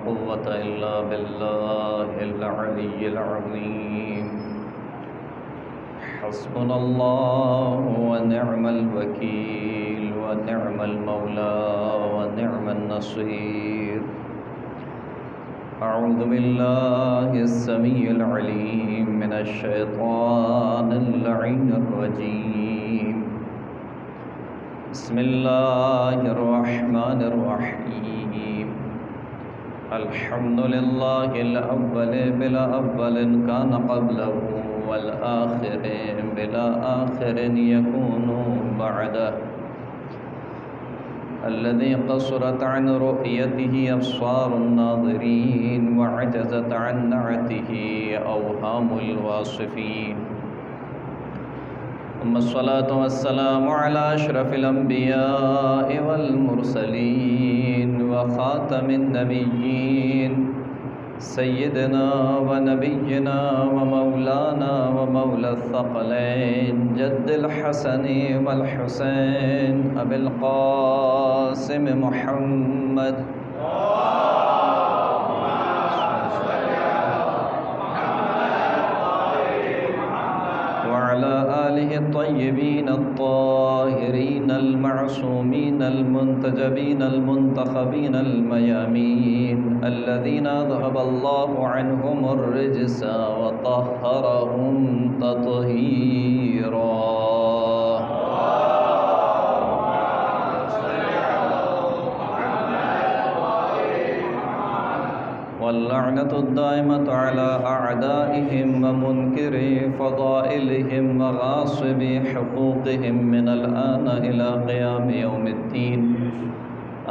قوة إلا بالله العلي العظيم. حسبنا الله ونعم الوكيل ونعم المولى ونعم النصير. أعوذ بالله السميع العليم من الشيطان اللعين الرجيم. بسم الله الرحمن الرحيم. الحمد لله الأول بلا أول كان قبله والآخر بلا آخر يكون بعده، الذي قصرت عن رؤيته أبصار الناظرين وعجزت عن نعته أوهام الواصفين. ثم الصلاة والسلام على أشرف الأنبياء والمرسلين وخاتم النبيين سيدنا ونبينا ومولانا ومولى الثقلين جد الحسن والحسين أبي القاسم محمد وعلى آله الطيبين الطاهرين المعصومين المنتجبين المنتخبين الميامين الذين أذهب الله عنهم الرجس وطهرهم تطهيرا. واللعنة الدائمة على أعدائهم ومنكري فضائلهم وغاصبي حقوقهم من الآن إلى قيام يوم الدين.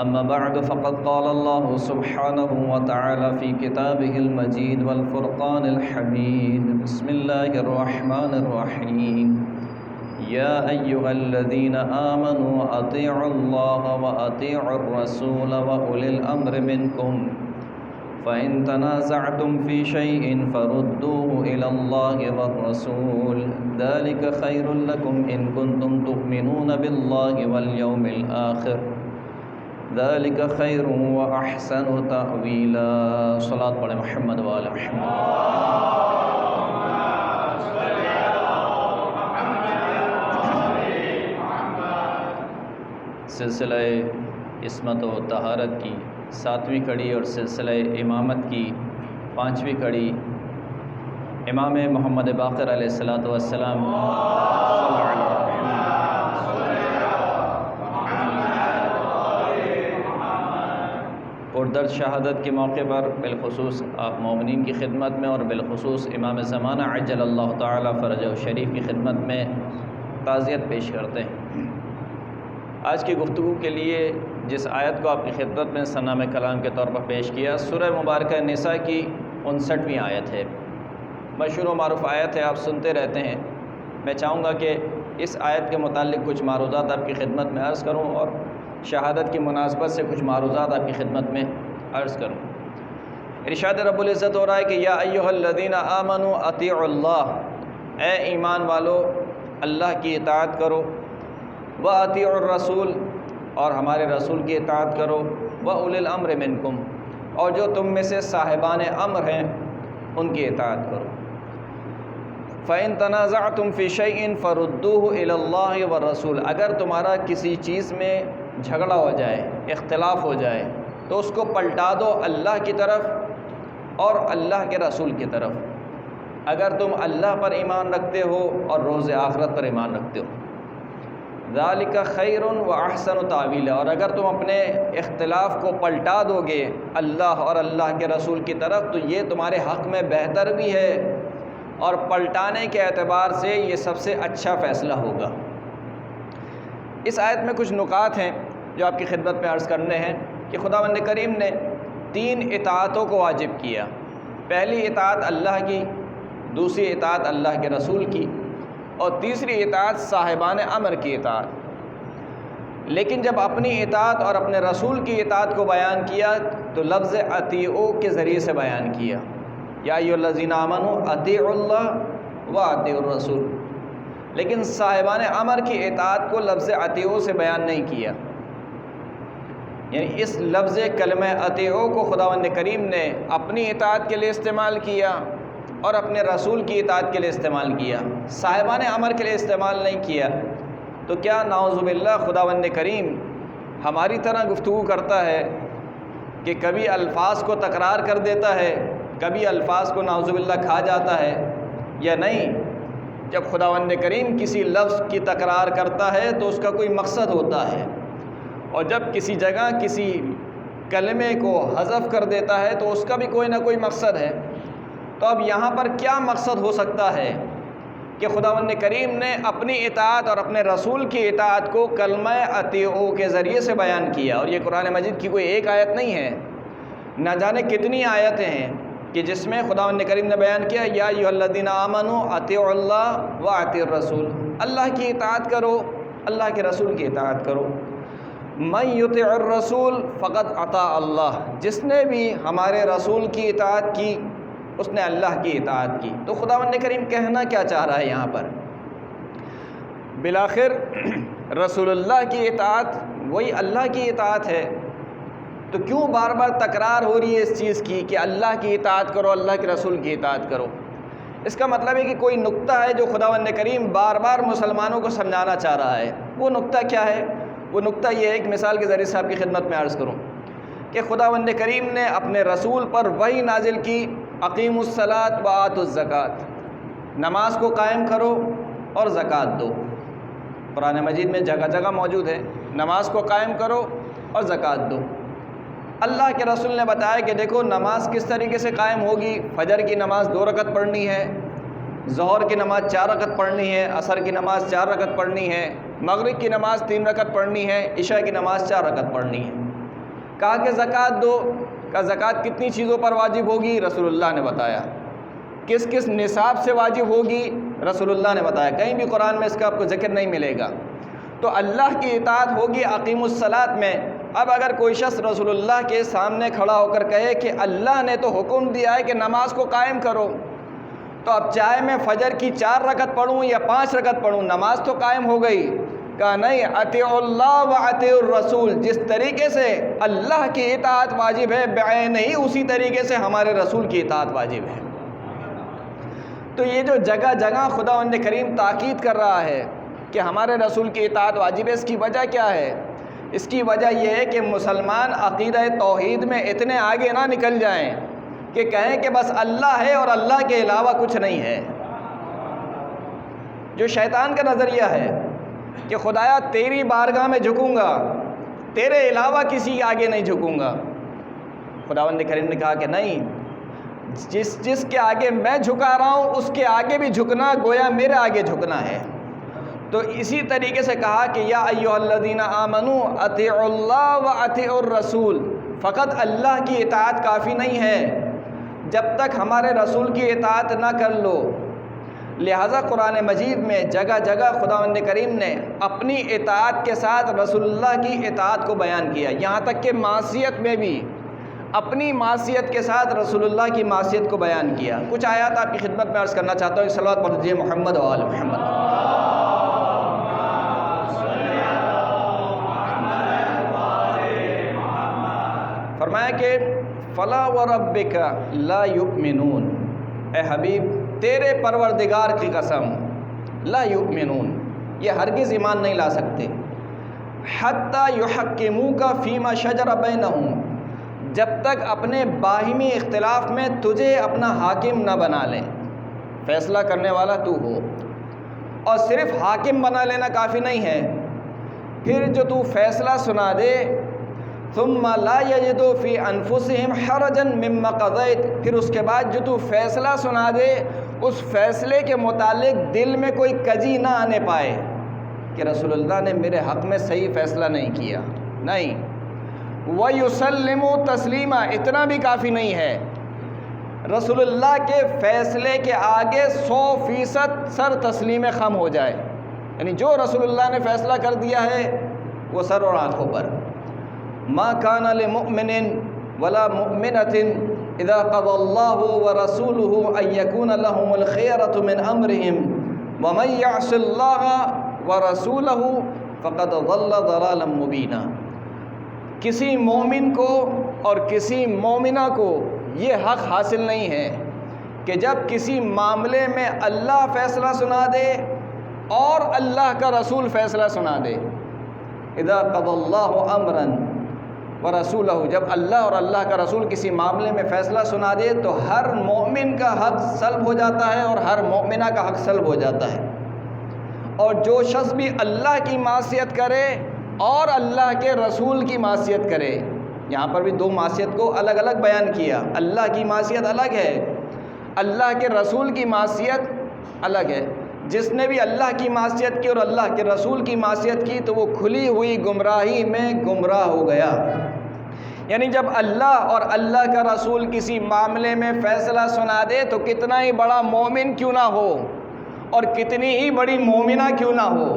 أما بعد، فقد قال الله سبحانه وتعالى في كتابه المجيد والفرقان الحميد. بسم الله الرحمن الرحيم. يا أيها الذين آمنوا أطيعوا الله وأطيعوا الرسول وأولي الأمر منكم، فإن تنازعتم في شيء فردوه إلى الله والرسول، ذلك خير لكم إن كنتم تؤمنون بالله واليوم الآخر، ذلك خير وأحسن تأويلا. صلاة پڑھیں محمد وآل محمد. سلسلہ عصمت و طہارت کی 7ویں کڑی اور سلسلہ امامت کی 5ویں کڑی امام محمد باقر علیہ الصلوۃ والسلام پردرد شہادت کے موقع پر بالخصوص آپ مومنین کی خدمت میں اور بالخصوص امام زمانہ عجل اللہ تعالی فرجہ شریف کی خدمت میں تعزیت پیش کرتے ہیں. آج کی گفتگو کے لیے جس آیت کو آپ کی خدمت میں ثناء کلام کے طور پر پیش کیا، سورہ مبارکہ نساء کی 59ویں آیت ہے. مشہور و معروف آیت ہے، آپ سنتے رہتے ہیں. میں چاہوں گا کہ اس آیت کے متعلق کچھ معروضات آپ کی خدمت میں عرض کروں اور شہادت کی مناسبت سے کچھ معروضات آپ کی خدمت میں عرض کروں. ارشاد رب العزت ہو رہا ہے کہ یا ایھا الذین آمنوا اطیعوا اللہ، اے ایمان والو اللہ کی اطاعت کرو، وَأَطِيعُوا الرَّسُولَ اور ہمارے رسول کی اطاعت کرو، وَأُولِي الْأَمْرِ مِنْكُمْ اور جو تم میں سے صاحبان امر ہیں ان کی اطاعت کرو. فَإِن تَنَازَعْتُمْ فِي شَيْءٍ فَرُدُّوهُ إِلَى اللَّهِ وَالرَّسُولِ اگر تمہارا کسی چیز میں جھگڑا ہو جائے، اختلاف ہو جائے تو اس کو پلٹا دو اللہ کی طرف اور اللہ کے رسول کی طرف. اگر تم اللہ پر ایمان رکھتے ہو اور روز آخرت پر ایمان رکھتے ہو، ذالک خیر و احسن تاویلا اور اگر تم اپنے اختلاف کو پلٹا دو گے اللہ اور اللہ کے رسول کی طرف تو یہ تمہارے حق میں بہتر بھی ہے اور پلٹانے کے اعتبار سے یہ سب سے اچھا فیصلہ ہوگا. اس آیت میں کچھ نکات ہیں جو آپ کی خدمت میں عرض کرنے ہیں کہ خداوند کریم نے 3 اطاعتوں کو واجب کیا. پہلی اطاعت اللہ کی، دوسری اطاعت اللہ کے رسول کی اور تیسری اطاعت صاحبان امر کی اطاعت. لیکن جب اپنی اطاعت اور اپنے رسول کی اطاعت کو بیان کیا تو لفظ اطیعوا کے ذریعے سے بیان کیا. یا ایھا الذین آمنوا اطیعوا اللہ و اطیعوا الرسول. لیکن صاحبان امر کی اطاعت کو لفظ اطیعوا سے بیان نہیں کیا. یعنی اس لفظ کلمہ اطیعوا کو خداوند کریم نے اپنی اطاعت کے لیے استعمال کیا اور اپنے رسول کی اطاعت کے لیے استعمال کیا، صاحبان امر کے لیے استعمال نہیں کیا۔ تو کیا نعوذ باللہ خداوند کریم ہماری طرح گفتگو کرتا ہے کہ کبھی الفاظ کو تکرار کر دیتا ہے، کبھی الفاظ کو نعوذ باللہ کھا جاتا ہے یا نہیں؟ جب خداوند کریم کسی لفظ کی تکرار کرتا ہے تو اس کا کوئی مقصد ہوتا ہے، اور جب کسی جگہ کسی کلمے کو حذف کر دیتا ہے تو اس کا بھی کوئی نہ کوئی مقصد ہے۔ تو اب یہاں پر کیا مقصد ہو سکتا ہے کہ خداوند کریم نے اپنی اطاعت اور اپنے رسول کی اطاعت کو کلمہ اطیعوا کے ذریعے سے بیان کیا؟ اور یہ قرآن مجید کی کوئی ایک آیت نہیں ہے، نہ جانے کتنی آیتیں ہیں کہ جس میں خداوند کریم نے بیان کیا یا ایھا الذین آمنوا اطیعوا اللہ واطیعوا الرسول، اللہ کی اطاعت کرو، اللہ کے رسول کی اطاعت کرو۔ من یطع الرسول فقد اطاع اللہ، جس نے بھی ہمارے رسول کی اطاعت کی اس نے اللہ کی اطاعت کی۔ تو خداوند کریم کہنا کیا چاہ رہا ہے یہاں پر؟ بالآخر رسول اللہ کی اطاعت وہی اللہ کی اطاعت ہے، تو کیوں بار بار تکرار ہو رہی ہے اس چیز کی کہ اللہ کی اطاعت کرو، اللہ کے رسول کی اطاعت کرو؟ اس کا مطلب ہے کہ کوئی نقطہ ہے جو خداوند کریم بار بار مسلمانوں کو سمجھانا چاہ رہا ہے۔ وہ نقطہ کیا ہے؟ وہ نقطہ یہ ہے، ایک مثال کے ذریعے سے آپ کی خدمت میں عرض کروں کہ خداوند کریم نے اپنے رسول پر وحی نازل کی، اقیموا الصلاۃ وآتوا الزکوٰۃ، نماز کو قائم کرو اور زکوٰۃ دو۔ قرآن مجید میں جگہ جگہ موجود ہے، نماز کو قائم کرو اور زکوٰۃ دو۔ اللہ کے رسول نے بتایا کہ دیکھو نماز کس طریقے سے قائم ہوگی، فجر کی نماز 2 رکعت پڑھنی ہے، ظہر کی نماز 4 رکعت پڑھنی ہے، عصر کی نماز 4 رکعت پڑھنی ہے، مغرب کی نماز 3 رکعت پڑھنی ہے، عشاء کی نماز 4 رکعت پڑھنی ہے۔ کہا کہ زکوٰۃ دو، کہ زکوٰۃ کتنی چیزوں پر واجب ہوگی؟ رسول اللہ نے بتایا۔ کس کس نصاب سے واجب ہوگی؟ رسول اللہ نے بتایا۔ کہیں بھی قرآن میں اس کا آپ کو ذکر نہیں ملے گا۔ تو اللہ کی اطاعت ہوگی اقیموا الصلاۃ میں۔ اب اگر کوئی شخص رسول اللہ کے سامنے کھڑا ہو کر کہے کہ اللہ نے تو حکم دیا ہے کہ نماز کو قائم کرو، تو اب چاہے میں فجر کی 4 رکعت پڑھوں یا 5 رکعت پڑھوں، نماز تو قائم ہو گئی۔ کہا نہیں، اطیعوا اللہ واطیعوا الرسول، جس طریقے سے اللہ کی اطاعت واجب ہے بعین ہی اسی طریقے سے ہمارے رسول کی اطاعت واجب ہے۔ تو یہ جو جگہ جگہ خداوند کریم تاکید کر رہا ہے کہ ہمارے رسول کی اطاعت واجب ہے، اس کی وجہ کیا ہے؟ اس کی وجہ یہ ہے کہ مسلمان عقیدہ توحید میں اتنے آگے نہ نکل جائیں کہ کہیں کہ بس اللہ ہے اور اللہ کے علاوہ کچھ نہیں ہے۔ جو شیطان کا نظریہ ہے کہ خدایا تیری بارگاہ میں جھکوں گا، تیرے علاوہ کسی آگے نہیں جھکوں گا، خداوند کریم نے کہا کہ نہیں، جس کے آگے میں جھکا رہا ہوں اس کے آگے بھی جھکنا گویا میرے آگے جھکنا ہے۔ تو اسی طریقے سے کہا کہ یا ایھا الذین آمنوا اطیعوا اللہ واطیعوا الرسول، فقط اللہ کی اطاعت کافی نہیں ہے جب تک ہمارے رسول کی اطاعت نہ کر لو۔ لہٰذا قرآن مجید میں جگہ جگہ خداوند کریم نے اپنی اطاعت کے ساتھ رسول اللہ کی اطاعت کو بیان کیا، یہاں تک کہ معصیت میں بھی اپنی معصیت کے ساتھ رسول اللہ کی معصیت کو بیان کیا۔ کچھ آیات آپ کی خدمت میں عرض کرنا چاہتا ہوں، صلوات پڑھ دیجیے محمد و آل محمد۔ فرمایا کہ فلا وربک لا یؤمنون، اے حبیب تیرے پروردگار کی قسم، لا یؤمنون، یہ ہرگز ایمان نہیں لا سکتے، حتی یحکموک فیما شجر بینہم، جب تک اپنے باہمی اختلاف میں تجھے اپنا حاکم نہ بنا لیں، فیصلہ کرنے والا تو ہو۔ اور صرف حاکم بنا لینا کافی نہیں ہے، پھر جو تو فیصلہ سنا دے، ثم لا یجدوا فی انفسہم حرجا مما قضیت، پھر اس کے بعد جو تو فیصلہ سنا دے اس فیصلے کے متعلق دل میں کوئی کجی نہ آنے پائے کہ رسول اللہ نے میرے حق میں صحیح فیصلہ نہیں کیا، نہیں، وَيُسَلِّمُوا تَسْلِيمًا، اتنا بھی کافی نہیں ہے، رسول اللہ کے فیصلے کے آگے 100% سر تسلیم خم ہو جائے، یعنی جو رسول اللہ نے فیصلہ کر دیا ہے وہ سر اور آنکھوں پر۔ ما كان لمؤمن ولا مؤمنة اذا قضى الله ورسوله ان يكون لهم الخيرة من امرهم ومن يعص الله ورسوله فقد ضل ضلالا مبينا۔ کسی مومن کو اور کسی مومنہ کو یہ حق حاصل نہیں ہے کہ جب کسی معاملے میں اللہ فیصلہ سنا دے اور اللہ کا رسول فیصلہ سنا دے. اذا قضى اللہ امرا ورسولہ، جب اللہ اور اللہ کا رسول کسی معاملے میں فیصلہ سنا دے تو ہر مومن کا حق سلب ہو جاتا ہے اور ہر مومنہ کا حق سلب ہو جاتا ہے. اور جو شخص بھی اللہ کی معصیت کرے اور اللہ کے رسول کی معصیت کرے، یہاں پر بھی دو معصیت کو الگ الگ بیان کیا. اللہ کی معصیت الگ ہے، اللہ کے رسول کی معصیت الگ ہے. جس نے بھی اللہ کی معصیت کی اور اللہ کے رسول کی معصیت کی تو وہ کھلی ہوئی گمراہی میں گمراہ ہو گیا. یعنی جب اللہ اور اللہ کا رسول کسی معاملے میں فیصلہ سنا دے تو کتنا ہی بڑا مومن کیوں نہ ہو اور کتنی ہی بڑی مومنہ کیوں نہ ہو،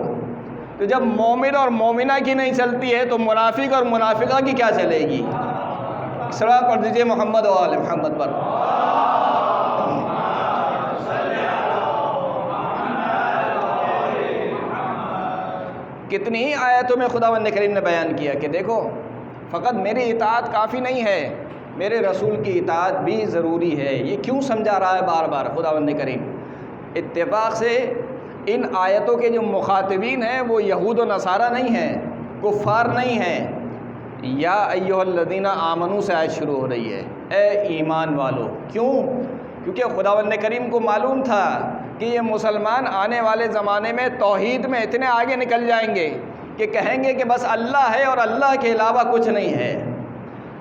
تو جب مومن اور مومنہ کی نہیں چلتی ہے تو منافق اور منافقہ کی کیا چلے گی؟ صلوات پڑھ دیجئے محمد و آل محمد پر. کتنی ہی آیتوں میں خداوند کریم نے بیان کیا کہ دیکھو فقط میری اطاعت کافی نہیں ہے، میرے رسول کی اطاعت بھی ضروری ہے. یہ کیوں سمجھا رہا ہے بار بار خداوند کریم؟ اتفاق سے ان آیتوں کے جو مخاطبین ہیں وہ یہود و نصارہ نہیں ہیں، کفار نہیں ہیں. یا ایھا الذین آمنوا سے آیت شروع ہو رہی ہے، اے ایمان والو. کیوں؟ کیونکہ خداوند کریم کو معلوم تھا کہ یہ مسلمان آنے والے زمانے میں توحید میں اتنے آگے نکل جائیں گے کہ کہیں گے کہ بس اللہ ہے اور اللہ کے علاوہ کچھ نہیں ہے.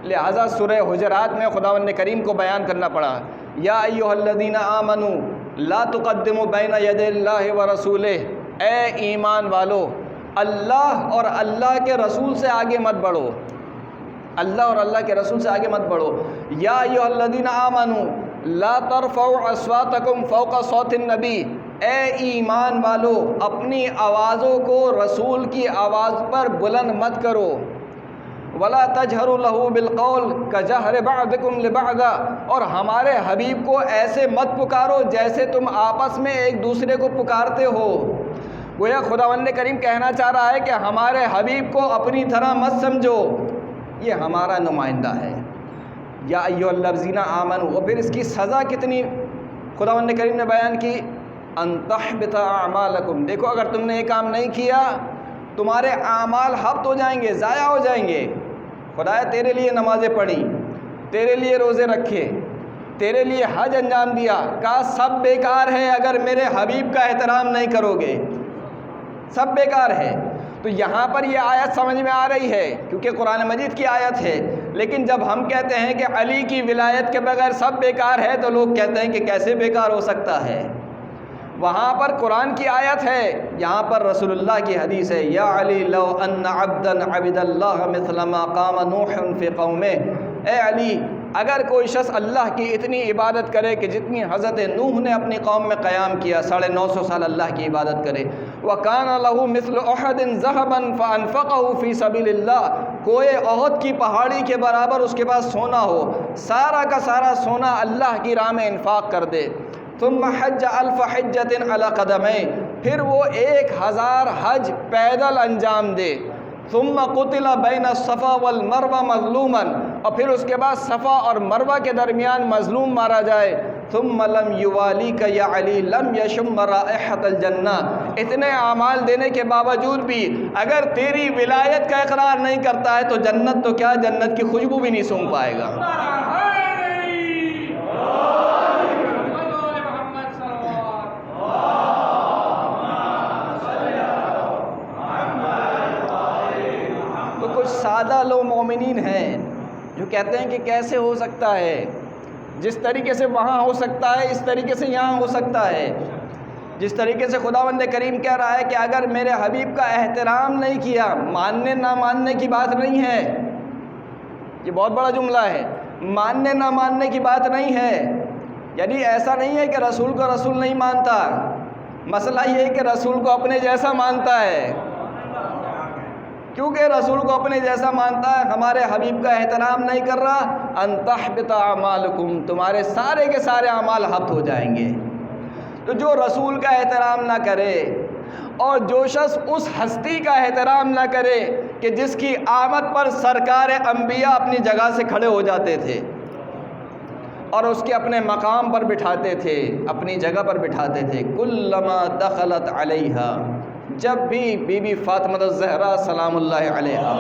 لہٰذا سورہ حجرات میں خداوند کریم کو بیان کرنا پڑا، یا ایھا الذین آمنوا لا تقدموا بین یدی اللہ ورسولہ. اے ایمان والو، اللہ اور اللہ کے رسول سے آگے مت بڑھو، اللہ اور اللہ کے رسول سے آگے مت بڑھو. یا ایھا الذین آمنوا لا ترفعوا اصواتکم فوق صوت النبی. اے ایمان والو، اپنی آوازوں کو رسول کی آواز پر بلند مت کرو. ولا تجہروا لہ بالقول کجہر بعضکم لبعض. اور ہمارے حبیب کو ایسے مت پکارو جیسے تم آپس میں ایک دوسرے کو پکارتے ہو. گویا خداوند کریم کہنا چاہ رہا ہے کہ ہمارے حبیب کو اپنی طرح مت سمجھو، یہ ہمارا نمائندہ ہے. یا ایھا الذین آمنوا، اور پھر اس کی سزا کتنی خداوند کریم نے بیان کی، ان تحبط اعمالکم. دیکھو اگر تم نے یہ کام نہیں کیا تمہارے اعمال حبط ہو جائیں گے، ضائع ہو جائیں گے. خدایا تیرے لیے نمازیں پڑھی، تیرے لیے روزے رکھے، تیرے لیے حج انجام دیا، کہا سب بیکار ہے اگر میرے حبیب کا احترام نہیں کرو گے، سب بیکار ہے. تو یہاں پر یہ آیت سمجھ میں آ رہی ہے کیونکہ قرآن مجید کی آیت ہے. لیکن جب ہم کہتے ہیں کہ علی کی ولایت کے بغیر سب بیکار ہے تو لوگ کہتے ہیں کہ کیسے بیکار ہو سکتا ہے. وہاں پر قرآن کی آیت ہے، یہاں پر رسول اللہ کی حدیث ہے. یا علی لو ان عبدا عبد اللہ مثل ما قام نوح فی قومہ. اے علی، اگر کوئی شخص اللہ کی اتنی عبادت کرے کہ جتنی حضرت نوح نے اپنی قوم میں قیام کیا، 950 سال اللہ کی عبادت کرے. وَكَانَ لَهُ مِثْلُ أُحُدٍ ذَهَبًا فَأَنفَقَهُ فِي سَبِيلِ اللَّهِ. کوئے احد کی پہاڑی کے برابر اس کے پاس سونا ہو، سارا کا سارا سونا اللہ کی راہ میں انفاق کر دے. ثُمَّ حَجَّ أَلْفَ حِجَّةٍ عَلَى قَدَمَيْهِ. پھر وہ 1000 حج پیدل انجام دے. ثم قتل بین الصفا والمروہ مظلوما. اور پھر اس کے بعد صفا اور مروہ کے درمیان مظلوم مارا جائے. ثم لم یوالیک یا علی لم یشم رائحۃ الجنہ. اتنے اعمال دینے کے باوجود بھی اگر تیری ولایت کا اقرار نہیں کرتا ہے تو جنت تو کیا، جنت کی خوشبو بھی نہیں سونگھ پائے گا. سادہ لو مومنین ہیں جو کہتے ہیں کہ کیسے ہو سکتا ہے، جس طریقے سے وہاں ہو سکتا ہے اس طریقے سے یہاں ہو سکتا ہے. جس طریقے سے خداوند کریم کہہ رہا ہے کہ اگر میرے حبیب کا احترام نہیں کیا، ماننے نہ ماننے کی بات نہیں ہے، یہ بہت بڑا جملہ ہے، ماننے نہ ماننے کی بات نہیں ہے. یعنی ایسا نہیں ہے کہ رسول کو رسول نہیں مانتا، مسئلہ یہ ہے کہ رسول کو اپنے جیسا مانتا ہے. کیونکہ رسول کو اپنے جیسا مانتا ہے، ہمارے حبیب کا احترام نہیں کر رہا، ان تحبط اعمالکم، تمہارے سارے کے سارے اعمال حبط ہو جائیں گے. تو جو رسول کا احترام نہ کرے، اور جو شخص اس ہستی کا احترام نہ کرے کہ جس کی آمد پر سرکار انبیاء اپنی جگہ سے کھڑے ہو جاتے تھے اور اس کے اپنے مقام پر بٹھاتے تھے، اپنی جگہ پر بٹھاتے تھے، کلما دخلت علیہا، جب بھی بی بی فاطمہ الزہرا سلام اللہ علیہا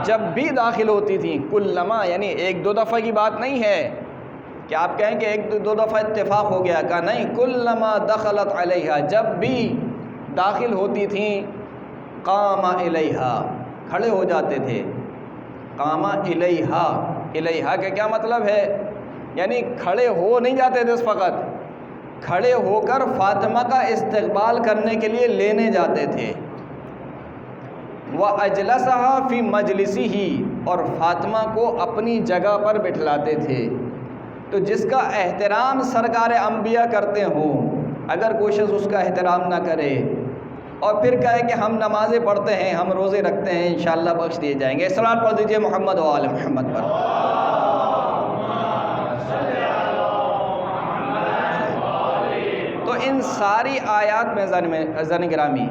جب بھی داخل ہوتی تھیں، کلما یعنی ایک دو دفعہ کی بات نہیں ہے کہ آپ کہیں کہ ایک دو دفعہ اتفاق ہو گیا، کہا نہیں، کلما دخلت علیہا، جب بھی داخل ہوتی تھیں، قام الیہا، کھڑے ہو جاتے تھے، قام الیہا، الیہا کا کیا مطلب ہے؟ یعنی کھڑے ہو نہیں جاتے تھے، اس فقط کھڑے ہو کر فاطمہ کا استقبال کرنے کے لیے لینے جاتے تھے، وَأَجْلَسَهَا فِي مَجْلِسِهِ، اور فاطمہ کو اپنی جگہ پر بٹھلاتے تھے۔ تو جس کا احترام سرکار انبیاء کرتے ہوں، اگر کوئی شخص اس کا احترام نہ کرے اور پھر کہے کہ ہم نمازیں پڑھتے ہیں، ہم روزے رکھتے ہیں، انشاءاللہ بخش دیے جائیں گے، صلوات پڑھ دیجئے محمد و آل محمد پر۔ تو ان ساری آیات میں عزیزان گرامی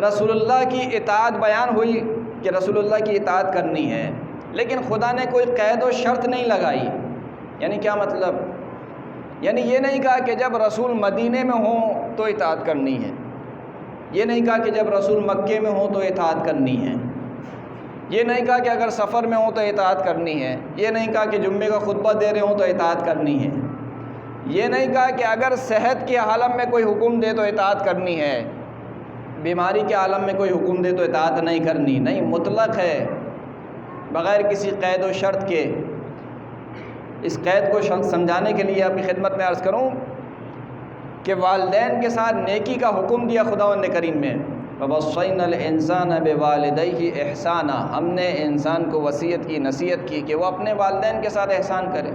رسول اللہ کی اطاعت بیان ہوئی کہ رسول اللہ کی اطاعت کرنی ہے، لیکن خدا نے کوئی قید و شرط نہیں لگائی۔ یعنی کیا مطلب؟ یعنی یہ نہیں کہا کہ جب رسول مدینے میں ہوں تو اطاعت کرنی ہے، یہ نہیں کہا کہ جب رسول مکے میں ہوں تو اطاعت کرنی ہے، یہ نہیں کہا کہ اگر سفر میں ہوں تو اطاعت کرنی ہے، یہ نہیں کہا کہ جمعے کا خطبہ دے رہے ہوں تو اطاعت کرنی ہے، یہ نہیں کہا کہ اگر صحت کے عالم میں کوئی حکم دے تو اطاعت کرنی ہے، بیماری کے عالم میں کوئی حکم دے تو اطاعت نہیں کرنی، نہیں، مطلق ہے، بغیر کسی قید و شرط کے۔ اس قید کو سمجھانے کے لیے آپ کی خدمت میں عرض کروں کہ والدین کے ساتھ نیکی کا حکم دیا خداوند کریم نے، وَوَصَّيْنَا الْإِنسَانَ بِوَالِدَيْهِ إِحْسَانًا، ہم نے انسان کو وصیت کی، نصیحت کی کہ وہ اپنے والدین کے ساتھ احسان کرے۔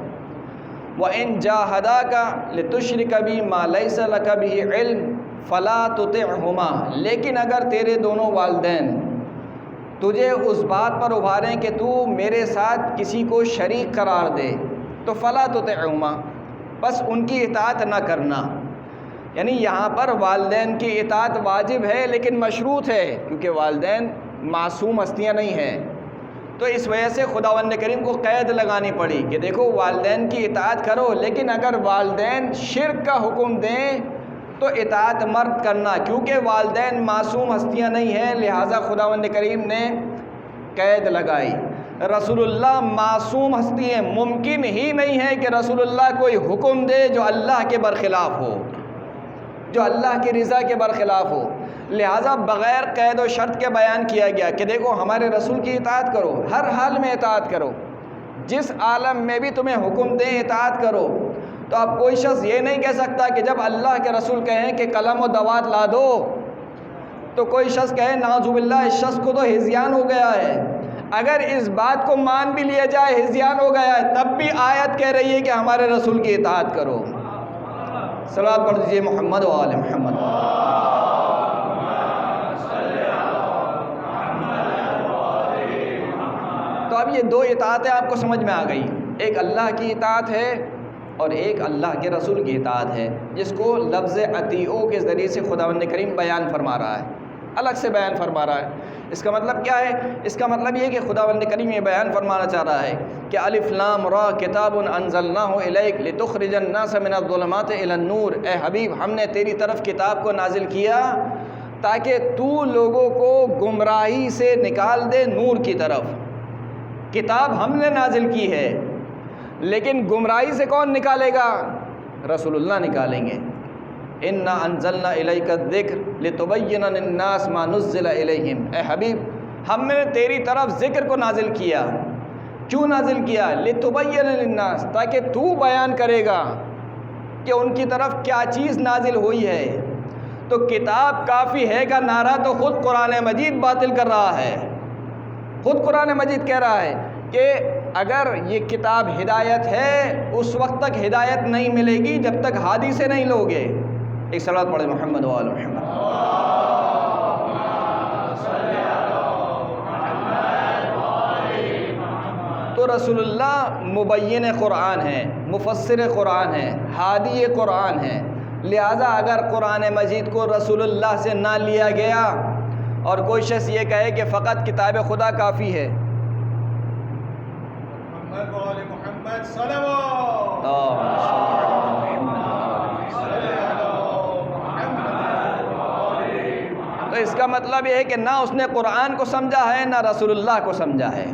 وَإِن جَاهَدَاكَ لِتُشْرِكَ بِي مَا لَيْسَ لَكَ بِهِ عِلْمٌ فَلَا تُطِعْهُمَا، لیکن اگر تیرے دونوں والدین تجھے اس بات پر ابھاریں کہ تو میرے ساتھ کسی کو شریک قرار دے تو فَلَا تُطِعْهُمَا، بس ان کی اطاعت نہ کرنا۔ یعنی یہاں پر والدین کی اطاعت واجب ہے لیکن مشروط ہے، کیونکہ والدین معصوم ہستیاں نہیں ہیں، تو اس وجہ سے خداوند کریم کو قید لگانی پڑی کہ دیکھو والدین کی اطاعت کرو، لیکن اگر والدین شرک کا حکم دیں تو اطاعت مرد کرنا، کیونکہ والدین معصوم ہستیاں نہیں ہیں، لہٰذا خداوند کریم نے قید لگائی۔ رسول اللہ معصوم ہستی ہیں، ممکن ہی نہیں ہے کہ رسول اللہ کوئی حکم دے جو اللہ کے برخلاف ہو، جو اللہ کی رضا کے برخلاف ہو، لہٰذا بغیر قید و شرط کے بیان کیا گیا کہ دیکھو ہمارے رسول کی اطاعت کرو، ہر حال میں اطاعت کرو، جس عالم میں بھی تمہیں حکم دیں اطاعت کرو۔ تو اب کوئی شخص یہ نہیں کہہ سکتا کہ جب اللہ کے رسول کہیں کہ قلم و دوات لا دو تو کوئی شخص کہے نعوذ باللہ اس شخص کو تو ہذیان ہو گیا ہے۔ اگر اس بات کو مان بھی لیا جائے ہذیان ہو گیا ہے، تب بھی آیت کہہ رہی ہے کہ ہمارے رسول کی اطاعت کرو۔ صلوات پڑھ دیجئے محمد و آل محمد۔ تو اب یہ دو اطاعتیں آپ کو سمجھ میں آ گئی، ایک اللہ کی اطاعت ہے اور ایک اللہ کے رسول کی اطاعت ہے، جس کو لفظ اطیعوا کے ذریعے سے خداوند کریم بیان فرما رہا ہے، الگ سے بیان فرما رہا ہے۔ اس کا مطلب کیا ہے؟ اس کا مطلب یہ کہ خداوند کریم یہ بیان فرمانا چاہ رہا ہے کہ الف لام را کتاب انزلناہ الیک لتخرج الناس من الظلمات الی النور، اے حبیب ہم نے تیری طرف کتاب کو نازل کیا تاکہ تو لوگوں کو گمراہی سے نکال دے نور کی طرف۔ کتاب ہم نے نازل کی ہے، لیکن گمراہی سے کون نکالے گا؟ رسول اللہ نکالیں گے۔ انا انزلنا الیک الذکر لتبین للناس ما نزل الیہم، اے حبیب ہم نے تیری طرف ذکر کو نازل کیا، کیوں نازل کیا؟ لتبین للناس، تاکہ تو بیان کرے گا کہ ان کی طرف کیا چیز نازل ہوئی ہے۔ تو کتاب کافی ہے کا نعرہ تو خود قرآن مجید باطل کر رہا ہے، خود قرآن مجید کہہ رہا ہے کہ اگر یہ کتاب ہدایت ہے اس وقت تک ہدایت نہیں ملے گی جب تک ہادی سے نہیں لوگے۔ ایک صلوات پڑھے محمد و آل محمد۔ تو رسول اللہ مبین قرآن ہیں، مفسر قرآن ہے، ہادی قرآن ہے، لہذا اگر قرآن مجید کو رسول اللہ سے نہ لیا گیا اور کوئی شخص یہ کہے کہ فقط کتاب خدا کافی ہے، محمد صلوات تو اس کا مطلب یہ ہے کہ نہ اس نے قرآن کو سمجھا ہے نہ رسول اللہ کو سمجھا ہے۔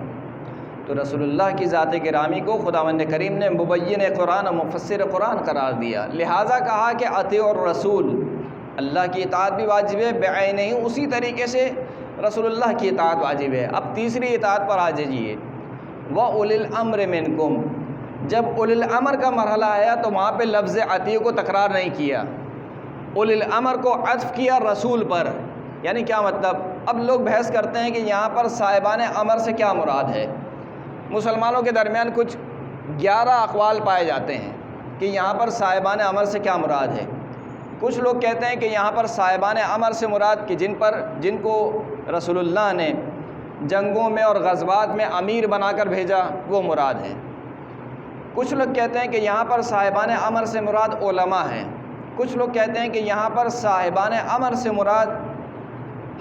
تو رسول اللہ کی ذات گرامی کو خداوند کریم نے مبین قرآن اور مفسر قرآن قرار دیا، لہٰذا کہا کہ اطیعوا الرسول، اللہ کی اطاعت بھی واجب ہے بعینہ ہی، اسی طریقے سے رسول اللہ کی اطاعت واجب ہے۔ اب تیسری اطاعت پر آ جائیے، وَأُولِي الْأَمْرِ مِنْكُمْ، جب اولی الامر کا مرحلہ آیا تو وہاں پہ لفظ اطیع کو تکرار نہیں کیا، اولی الامر کو عطف کیا رسول پر۔ یعنی کیا مطلب؟ اب لوگ بحث کرتے ہیں کہ یہاں پر صاحبان امر سے کیا مراد ہے۔ مسلمانوں کے درمیان کچھ 11 اقوال پائے جاتے ہیں کہ یہاں پر صاحبان امر سے کیا مراد ہے۔ کچھ لوگ کہتے ہیں کہ یہاں پر صاحبان امر سے مراد کہ جن کو رسول اللہ نے جنگوں میں اور غزوات میں امیر بنا کر بھیجا وہ مراد ہے۔ کچھ لوگ کہتے ہیں کہ یہاں پر صاحبان امر سے مراد علماء ہیں۔ کچھ لوگ کہتے ہیں کہ یہاں پر صاحبان امر سے مراد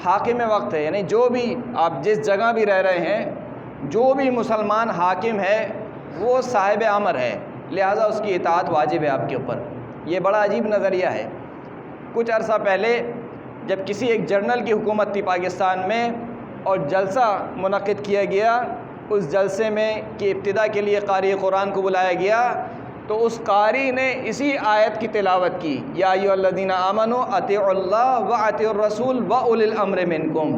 حاکم وقت ہے، یعنی جو بھی آپ جس جگہ بھی رہ رہے ہیں، جو بھی مسلمان حاکم ہے وہ صاحب امر ہے، لہٰذا اس کی اطاعت واجب ہے آپ کے اوپر۔ یہ بڑا عجیب نظریہ ہے۔ کچھ عرصہ پہلے جب کسی ایک جنرل کی حکومت تھی پاکستان میں اور جلسہ منعقد کیا گیا، اس جلسے میں کی ابتدا کے لیے قاری قرآن کو بلایا گیا تو اس قاری نے اسی آیت کی تلاوت کی، یا ایھا الذین آمنوا اطیعوا اللہ واطیعوا الرسول واولی الامر منکم۔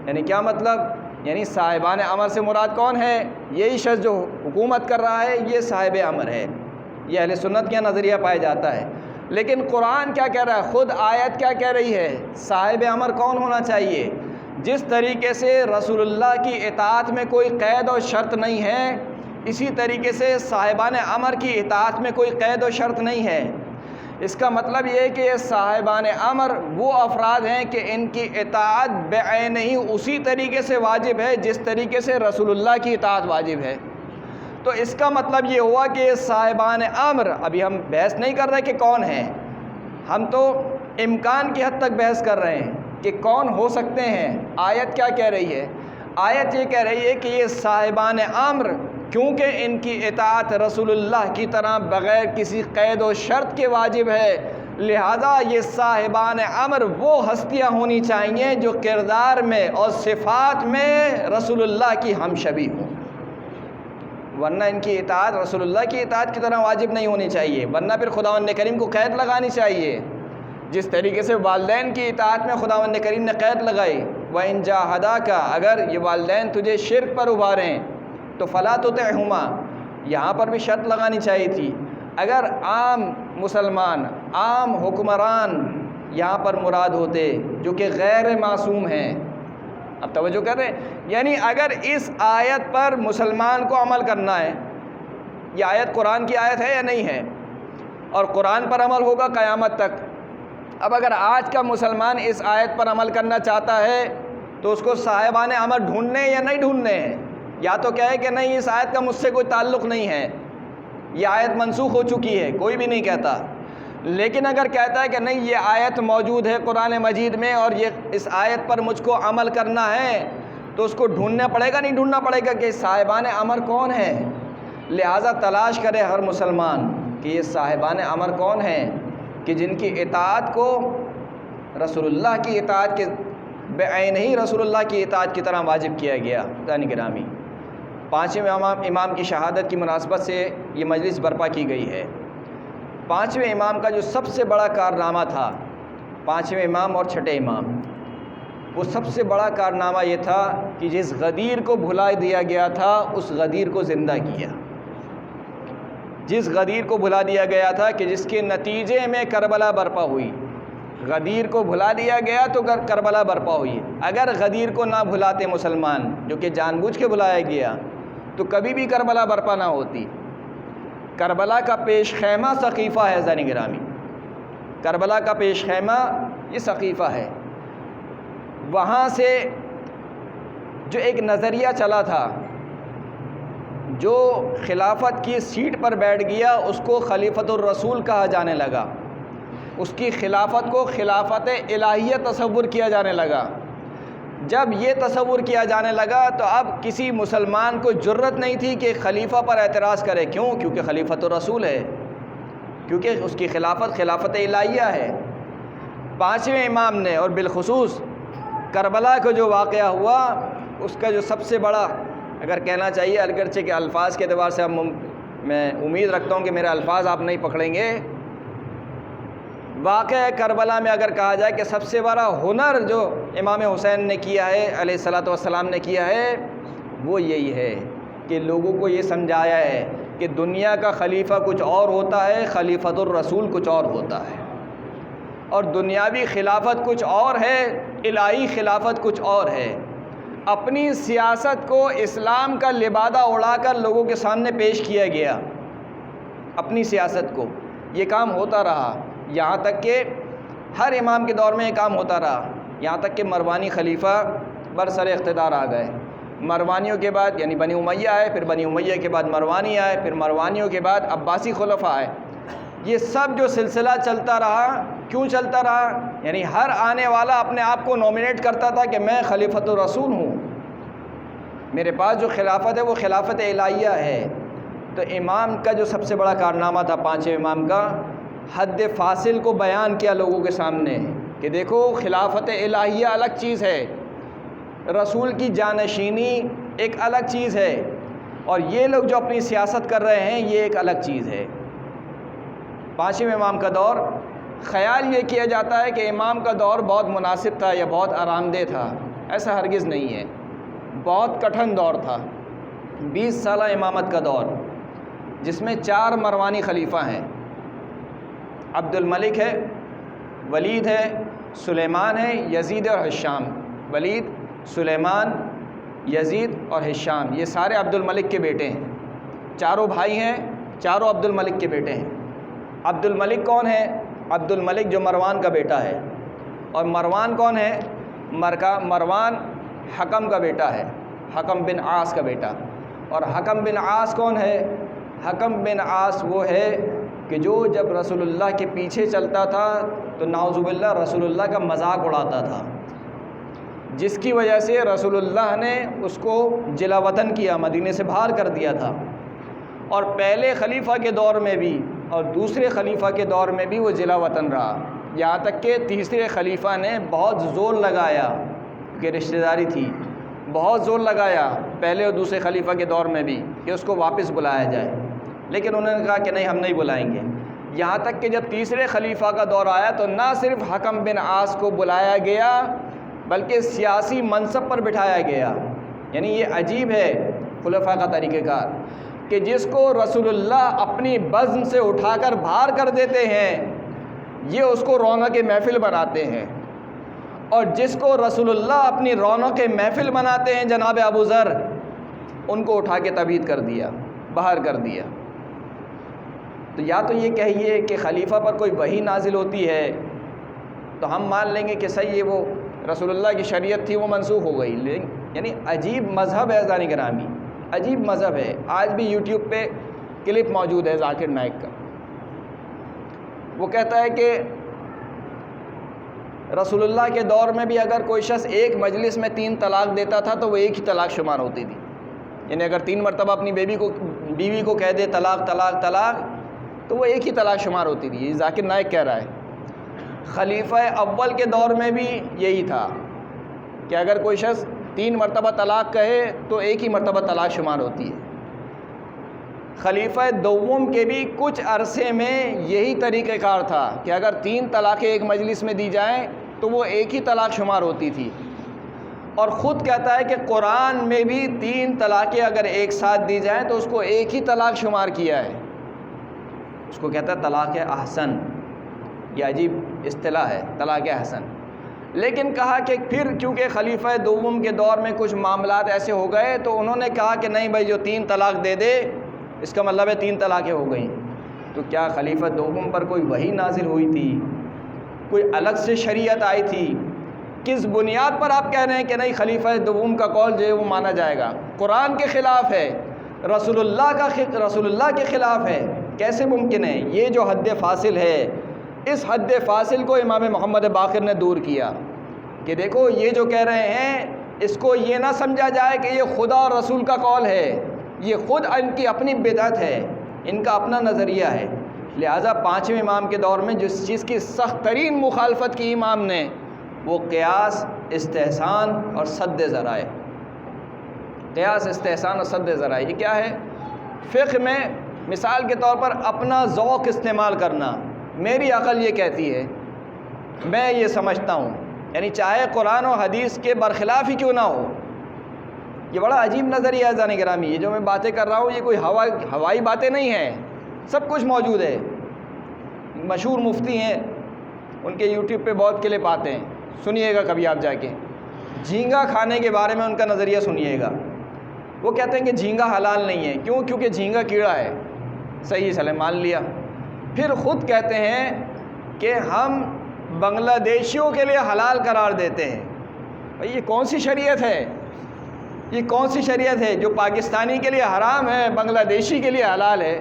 یعنی کیا مطلب؟ یعنی صاحبان امر سے مراد کون ہے؟ یہی شخص جو حکومت کر رہا ہے یہ صاحب امر ہے۔ یہ اہل سنت کا نظریہ پایا جاتا ہے، لیکن قرآن کیا کہہ رہا ہے؟ خود آیت کیا کہہ رہی ہے؟ صاحب امر کون ہونا چاہیے؟ جس طریقے سے رسول اللہ کی اطاعت میں کوئی قید و شرط نہیں ہے، اسی طریقے سے صاحبان امر کی اطاعت میں کوئی قید و شرط نہیں ہے۔ اس کا مطلب یہ ہے کہ یہ صاحبان امر وہ افراد ہیں کہ ان کی اطاعت بعینہ ہی اسی طریقے سے واجب ہے جس طریقے سے رسول اللہ کی اطاعت واجب ہے۔ تو اس کا مطلب یہ ہوا کہ یہ صاحبان امر، ابھی ہم بحث نہیں کر رہے کہ کون ہیں، ہم تو امکان کی حد تک بحث کر رہے ہیں کہ کون ہو سکتے ہیں۔ آیت کیا کہہ رہی ہے؟ آیت یہ کہہ رہی ہے کہ یہ صاحبان امر کیونکہ ان کی اطاعت رسول اللہ کی طرح بغیر کسی قید و شرط کے واجب ہے، لہذا یہ صاحبان امر وہ ہستیاں ہونی چاہیے جو کردار میں اور صفات میں رسول اللہ کی ہم شبیہ ہوں، ورنہ ان کی اطاعت رسول اللہ کی اطاعت کی طرح واجب نہیں ہونی چاہیے، ورنہ پھر خداوند کریم کو قید لگانی چاہیے۔ جس طریقے سے والدین کی اطاعت میں خداوند کریم نے قید لگائی، وَإِن جَاهَدَاكَ، اگر یہ والدین تجھے شرک پر ابھاریں تو فَلَا تُطِعْهُمَا، یہاں پر بھی شرط لگانی چاہیے تھی۔ اگر عام مسلمان، عام حکمران یہاں پر مراد ہوتے جو کہ غیر معصوم ہیں، اب توجہ کر رہے ہیں، یعنی اگر اس آیت پر مسلمان کو عمل کرنا ہے، یہ آیت قرآن کی آیت ہے یا نہیں ہے، اور قرآن پر عمل ہوگا قیامت تک۔ اب اگر آج کا مسلمان اس آیت پر عمل کرنا چاہتا ہے تو اس کو صاحبان امر ڈھونڈنے یا نہیں ڈھونڈنے ہیں؟ یا تو کہے کہ نہیں اس آیت کا مجھ سے کوئی تعلق نہیں ہے، یہ آیت منسوخ ہو چکی ہے، کوئی بھی نہیں کہتا۔ لیکن اگر کہتا ہے کہ نہیں یہ آیت موجود ہے قرآن مجید میں اور یہ اس آیت پر مجھ کو عمل کرنا ہے، تو اس کو ڈھونڈنا پڑے گا، نہیں ڈھونڈنا پڑے گا کہ صاحبان امر کون ہے؟ لہٰذا تلاش کرے ہر مسلمان کہ یہ صاحبان امر کون ہیں کہ جن کی اطاعت کو رسول اللہ کی اطاعت کے بعینہ ہی رسول اللہ کی اطاعت کی طرح واجب کیا گیا۔ دانی گرامی، 5ویں امام کی شہادت کی مناسبت سے یہ مجلس برپا کی گئی ہے۔ 5ویں امام کا جو سب سے بڑا کارنامہ تھا، 5ویں امام اور 6ٹھے امام، وہ سب سے بڑا کارنامہ یہ تھا کہ جس غدیر کو بھلا دیا گیا تھا اس غدیر کو زندہ کیا۔ جس غدیر کو بھلا دیا گیا تھا کہ جس کے نتیجے میں کربلا برپا ہوئی، غدیر کو بھلا دیا گیا تو کربلا برپا ہوئی۔ اگر غدیر کو نہ بھلاتے مسلمان، جو کہ جان بوجھ کے بلایا گیا، تو کبھی بھی کربلا برپا نہ ہوتی۔ کربلا کا پیش خیمہ سقیفہ ہے زانی گرامی، کربلا کا پیش خیمہ یہ سقیفہ ہے۔ وہاں سے جو ایک نظریہ چلا تھا، جو خلافت کی سیٹ پر بیٹھ گیا اس کو خلیفۃ الرسول کہا جانے لگا، اس کی خلافت کو خلافت الہیہ تصور کیا جانے لگا۔ جب یہ تصور کیا جانے لگا تو اب کسی مسلمان کو جرت نہیں تھی کہ خلیفہ پر اعتراض کرے۔ کیوں؟ کیونکہ خلیفۃ الرسول ہے، کیونکہ اس کی خلافت خلافت الہیہ ہے۔ پانچویں امام نے، اور بالخصوص کربلا کو جو واقعہ ہوا، اس کا جو سب سے بڑا اگر کہنا چاہیے، اگرچہ کہ الفاظ کے اعتبار سے میں امید رکھتا ہوں کہ میرے الفاظ آپ نہیں پکڑیں گے، واقعہ کربلا میں اگر کہا جائے کہ سب سے بڑا ہنر جو امام حسین نے کیا ہے علیہ الصلوۃ والسلام نے کیا ہے، وہ یہی ہے کہ لوگوں کو یہ سمجھایا ہے کہ دنیا کا خلیفہ کچھ اور ہوتا ہے، خلیفۃ الرسول کچھ اور ہوتا ہے، اور دنیاوی خلافت کچھ اور ہے، الہی خلافت کچھ اور ہے۔ اپنی سیاست کو اسلام کا لبادہ اڑا کر لوگوں کے سامنے پیش کیا گیا، اپنی سیاست کو۔ یہ کام ہوتا رہا یہاں تک کہ ہر امام کے دور میں یہ کام ہوتا رہا، یہاں تک کہ مروانی خلیفہ برسر اقتدار آ گئے۔ مروانیوں کے بعد یعنی بنی امیہ آئے، پھر بنی امیہ کے بعد مروانی آئے، پھر مروانیوں کے بعد عباسی خلفاء آئے۔ یہ سب جو سلسلہ چلتا رہا، کیوں چلتا رہا؟ یعنی ہر آنے والا اپنے آپ کو نومینیٹ کرتا تھا کہ میں خلیفۃ الرسول ہوں، میرے پاس جو خلافت ہے وہ خلافت الہیہ ہے۔ تو امام کا جو سب سے بڑا کارنامہ تھا پانچویں امام کا، حد فاصل کو بیان کیا لوگوں کے سامنے کہ دیکھو خلافت الہیہ الگ چیز ہے، رسول کی جانشینی ایک الگ چیز ہے، اور یہ لوگ جو اپنی سیاست کر رہے ہیں یہ ایک الگ چیز ہے۔ پانچویں امام کا دور، خیال یہ کیا جاتا ہے کہ امام کا دور بہت مناسب تھا یا بہت آرام دہ تھا، ایسا ہرگز نہیں ہے، بہت کٹھن دور تھا۔ 20 سالہ امامت کا دور، جس میں 4 مروانی خلیفہ ہیں، عبد الملک ہے، ولید ہے، سلیمان ہے، یزید اور ہشام۔ ولید، سلیمان، یزید اور ہشام، یہ سارے عبد الملک کے بیٹے ہیں، چاروں بھائی ہیں، چاروں عبد الملک کے بیٹے ہیں۔ عبد الملک کون ہے؟ عبد الملک جو مروان کا بیٹا ہے، اور مروان کون ہے؟ مروان حکم کا بیٹا ہے، حکم بن عاص کا بیٹا۔ اور حکم بن عاص کون ہے؟ حکم بن عاص وہ ہے کہ جو جب رسول اللہ کے پیچھے چلتا تھا تو نعوذ باللہ رسول اللہ کا مذاق اڑاتا تھا، جس کی وجہ سے رسول اللہ نے اس کو جلا وطن کیا، مدینے سے باہر کر دیا تھا۔ اور پہلے خلیفہ کے دور میں بھی اور دوسرے خلیفہ کے دور میں بھی وہ جلا وطن رہا، یہاں تک کہ تیسرے خلیفہ نے بہت زور لگایا کہ رشتہ داری تھی، بہت زور لگایا پہلے اور دوسرے خلیفہ کے دور میں بھی کہ اس کو واپس بلایا جائے، لیکن انہوں نے کہا کہ نہیں، ہم نہیں بلائیں گے۔ یہاں تک کہ جب تیسرے خلیفہ کا دور آیا تو نہ صرف حکم بن عاص کو بلایا گیا بلکہ سیاسی منصب پر بٹھایا گیا۔ یعنی یہ عجیب ہے خلفاء کا طریقہ کار کہ جس کو رسول اللہ اپنی بزم سے اٹھا کر باہر کر دیتے ہیں، یہ اس کو رونق محفل بناتے ہیں، اور جس کو رسول اللہ اپنی رونق محفل بناتے ہیں جناب ابو ذر، ان کو اٹھا کے تبعید کر دیا، باہر کر دیا۔ تو یا تو یہ کہیے کہ خلیفہ پر کوئی وحی نازل ہوتی ہے تو ہم مان لیں گے کہ صحیح ہے، وہ رسول اللہ کی شریعت تھی، وہ منسوخ ہو گئی، لیکن یعنی عجیب مذہب ہے ذانی گرامی، عجیب مذہب ہے۔ آج بھی یوٹیوب پہ کلپ موجود ہے ذاکر نائک کا، وہ کہتا ہے کہ رسول اللہ کے دور میں بھی اگر کوئی شخص ایک مجلس میں 3 طلاق دیتا تھا تو وہ ایک ہی طلاق شمار ہوتی تھی، یعنی اگر 3 مرتبہ اپنی بیوی کو کہہ دے طلاق طلاق طلاق تو وہ ایک ہی طلاق شمار ہوتی تھی، یہ ذاکر نائک کہہ رہا ہے۔ خلیفہ اول کے دور میں بھی یہی تھا کہ اگر کوئی شخص 3 مرتبہ طلاق کہے تو ایک ہی مرتبہ طلاق شمار ہوتی ہے۔ خلیفہ دوم کے بھی کچھ عرصے میں یہی طریقہ کار تھا کہ اگر 3 طلاقیں ایک مجلس میں دی جائیں تو وہ ایک ہی طلاق شمار ہوتی تھی، اور خود کہتا ہے کہ قرآن میں بھی 3 طلاقیں اگر ایک ساتھ دی جائیں تو اس کو ایک ہی طلاق شمار کیا ہے، اس کو کہتا ہے طلاق احسن۔ یہ عجیب اصطلاح ہے طلاق احسن۔ لیکن کہا کہ پھر چونکہ خلیفہ دوم کے دور میں کچھ معاملات ایسے ہو گئے تو انہوں نے کہا کہ نہیں بھائی، جو 3 طلاق دے دے اس کا مطلب ہے 3 طلاقیں ہو گئیں۔ تو کیا خلیفہ دوم پر کوئی وحی نازل ہوئی تھی؟ کوئی الگ سے شریعت آئی تھی؟ کس بنیاد پر آپ کہہ رہے ہیں کہ نہیں خلیفہ دوم کا قول جو ہے وہ مانا جائے گا؟ قرآن کے خلاف ہے، رسول اللہ کے خلاف ہے، کیسے ممکن ہے؟ یہ جو حد فاصل ہے، اس حد فاصل کو امام محمد باقر نے دور کیا کہ دیکھو یہ جو کہہ رہے ہیں اس کو یہ نہ سمجھا جائے کہ یہ خدا اور رسول کا قول ہے، یہ خود ان کی اپنی بدعت ہے، ان کا اپنا نظریہ ہے۔ لہٰذا پانچویں امام کے دور میں جس چیز کی سخت ترین مخالفت کی امام نے، وہ قیاس، استحسان اور سد ذرائع۔ قیاس، استحسان اور سد ذرائع یہ کیا ہے؟ فقہ میں مثال کے طور پر اپنا ذوق استعمال کرنا، میری عقل یہ کہتی ہے، میں یہ سمجھتا ہوں، یعنی چاہے قرآن و حدیث کے برخلاف ہی کیوں نہ ہو۔ یہ بڑا عجیب نظریہ ہے عزیزان گرامی، یہ جو میں باتیں کر رہا ہوں یہ کوئی ہوائی باتیں نہیں ہیں، سب کچھ موجود ہے۔ مشہور مفتی ہیں، ان کے یوٹیوب پہ بہت کلپ آتے ہیں، سنیے گا کبھی آپ جا کے۔ جھینگا کھانے کے بارے میں ان کا نظریہ سنیے گا۔ وہ کہتے ہیں کہ جھینگا حلال نہیں ہے، کیوں؟ کیونکہ جھینگا کیڑا ہے۔ صحیح چلے مان لیا۔ پھر خود کہتے ہیں کہ ہم بنگلہ دیشیوں کے لیے حلال قرار دیتے ہیں۔ بھائی یہ کون سی شریعت ہے؟ یہ کون سی شریعت ہے جو پاکستانی کے لیے حرام ہے، بنگلہ دیشی کے لیے حلال ہے؟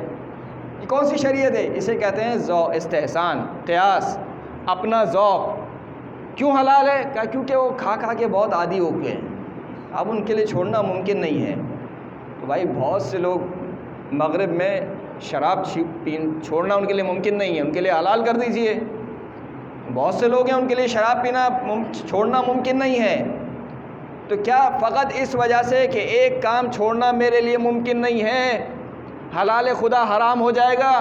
یہ کون سی شریعت ہے؟ اسے کہتے ہیں ذوق، استحسان، قیاس، اپنا ذوق۔ کیوں حلال ہے؟ کیونکہ وہ کھا کھا کے بہت عادی ہو گئے ہیں، اب ان کے لیے چھوڑنا ممکن نہیں ہے۔ تو بھائی بہت سے لوگ مغرب میں شراب چھوڑنا ان کے لیے ممکن نہیں ہے، ان کے لیے حلال کر دیجئے۔ بہت سے لوگ ہیں ان کے لیے شراب پینا چھوڑنا ممکن نہیں ہے۔ تو کیا فقط اس وجہ سے کہ ایک کام چھوڑنا میرے لیے ممکن نہیں ہے، حلال خدا حرام ہو جائے گا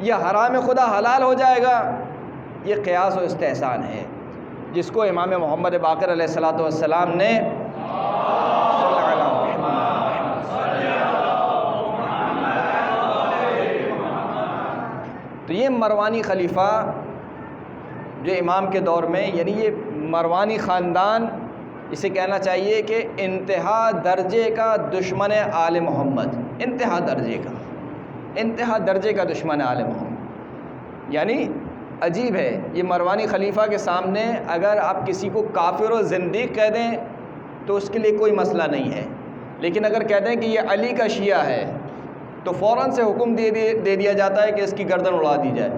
یا حرام خدا حلال ہو جائے گا؟ یہ قیاس و استحسان ہے، جس کو امام محمد باقر علیہ الصلوۃ والسلام نے تو یہ مروانی خلیفہ جو امام کے دور میں، یعنی یہ مروانی خاندان، اسے کہنا چاہیے کہ انتہا درجے کا دشمن آل محمد، انتہا درجے کا دشمن آل محمد۔ یعنی عجیب ہے، یہ مروانی خلیفہ کے سامنے اگر آپ کسی کو کافر و زندیق کہہ دیں تو اس کے لیے کوئی مسئلہ نہیں ہے، لیکن اگر کہہ دیں کہ یہ علی کا شیعہ ہے تو فوراً سے حکم دے دیا جاتا ہے کہ اس کی گردن اڑا دی جائے۔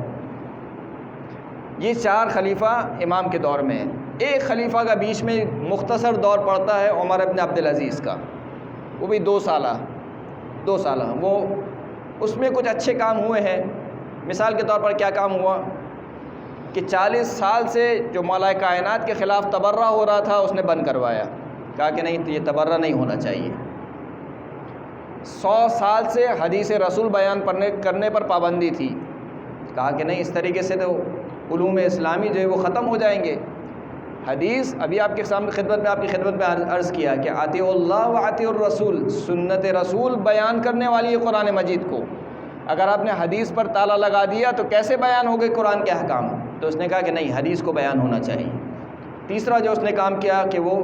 یہ چار خلیفہ امام کے دور میں ہیں۔ ایک خلیفہ کا بیچ میں مختصر دور پڑتا ہے عمر ابن عبدالعزیز کا، وہ بھی 2 سالہ وہ اس میں کچھ اچھے کام ہوئے ہیں۔ مثال کے طور پر کیا کام ہوا کہ 40 سال سے جو مولا کائنات کے خلاف تبرہ ہو رہا تھا اس نے بند کروایا، کہا کہ نہیں یہ تبرہ نہیں ہونا چاہیے۔ 100 سال سے حدیث رسول بیان کرنے پر پابندی تھی، کہا کہ نہیں اس طریقے سے تو علوم اسلامی جو ہے وہ ختم ہو جائیں گے۔ حدیث ابھی آپ کی خدمت میں عرض کیا کہ اطیعوا اللہ و اطیعوا الرسول، سنت رسول بیان کرنے والی ہے قرآن مجید کو، اگر آپ نے حدیث پر تالا لگا دیا تو کیسے بیان ہو گئے قرآن کے احکام؟ تو اس نے کہا کہ نہیں حدیث کو بیان ہونا چاہیے۔ تیسرا جو اس نے کام کیا کہ وہ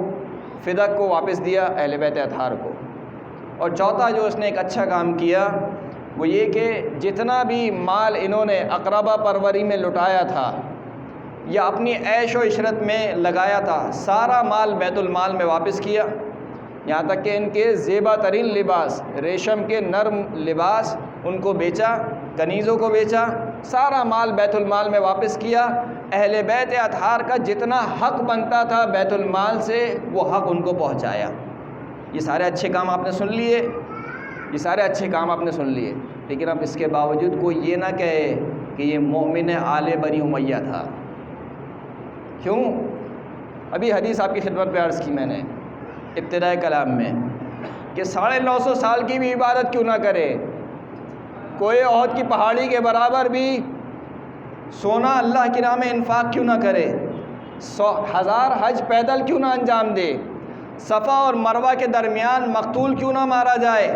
فدق کو واپس دیا اہل بیت اطہار کو۔ اور چوتھا جو اس نے ایک اچھا کام کیا وہ یہ کہ جتنا بھی مال انہوں نے اقربا پروری میں لٹایا تھا یا اپنی عیش و عشرت میں لگایا تھا، سارا مال بیت المال میں واپس کیا، یہاں تک کہ ان کے زیبا ترین لباس، ریشم کے نرم لباس ان کو بیچا، کنیزوں کو بیچا، سارا مال بیت المال میں واپس کیا۔ اہل بیت اطہار کا جتنا حق بنتا تھا بیت المال سے وہ حق ان کو پہنچایا۔ یہ سارے اچھے کام آپ نے سن لیے، لیکن اب اس کے باوجود کوئی یہ نہ کہے کہ یہ مومن آل بنی امیہ تھا۔ کیوں؟ ابھی حدیث آپ کی خدمت پہ عرض کی میں نے ابتدائے کلام میں کہ 950 سال کی بھی عبادت کیوں نہ کرے، کوئی احد کی پہاڑی کے برابر بھی سونا اللہ کی راہ میں انفاق کیوں نہ کرے، 1000 حج پیدل کیوں نہ انجام دے، صفا اور مروہ کے درمیان مقتول کیوں نہ مارا جائے،